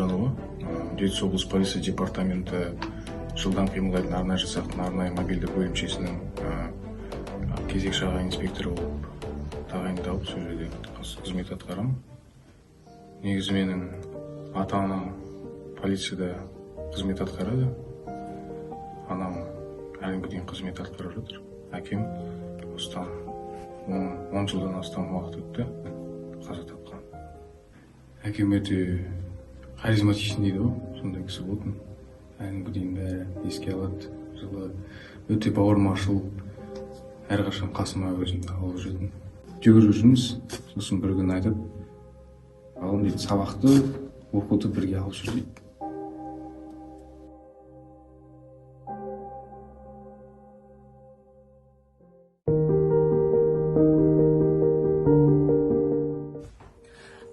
Мырзалова, Жетісу облыс полиция департаменті жылдам қимылдайтын арнайы жасақтың арнайы мобильді бөлімшесінің кезекші аға инспекторы болып тағайындалып, сол жерде қызмет атқарамын. Негізі менің ата-анам полицияда қызмет атқарады. Анам әлі дейін қызмет атқарып жатыр. Әкем осыдан 10 жылдан астам уақыт өтті, қаза тапқан. Әкем өте харизматичный дейді ғой, сондай кісі болатын. Әлі дейін бәрі еске алады. Жылы өте бауырмашыл, әрқашан қасыма өзімді алып жүрдім. Жүгіріп жүрміз, сосын бір күн айтып, ғалым дейді, сабақты оқуды бірге алып жүр дейді.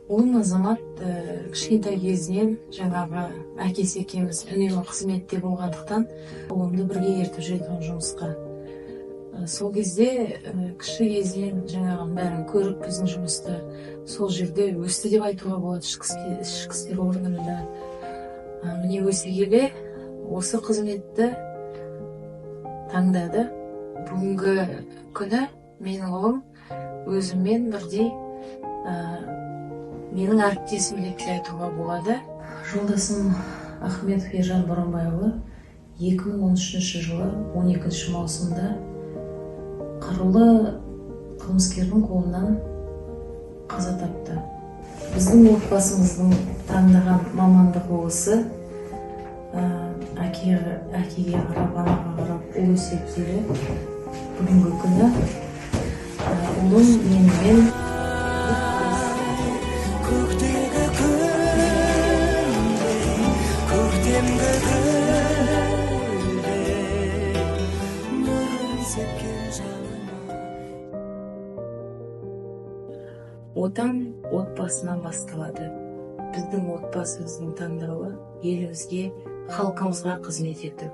Ұлым Азамат кішкентай кезінен жаңағы әкесі екеуміз үнемі қызметте болғандықтан ұлымды бірге ертіп жүрдім жұмысқа. Сол кезде кіші кезінен жаңағы бәрін көріп біздің жұмысты сол жерде өсті деп айтуға болады, ішкі істер органында. Міне өсе келе осы қызметті таңдады. Бүгінгі күні менің ұлым өзіммен бірдей менің әріптесім деп айтуға болады. Жолдасым Ахметов Ержан Боранбайұлы 2013 жылы 12 маусымда қарулы қылмыскердің қолынан қаза тапты. Біздің отбасымыздың таңдаған мамандығы осы. Әкеге қарап, анаға қарап ұл есептері. Бүгінгі күні ұлым менімен отан отбасынан басталады. Біздің отбасымыздың таңдауы елімізге, халқымызға қызмет ету.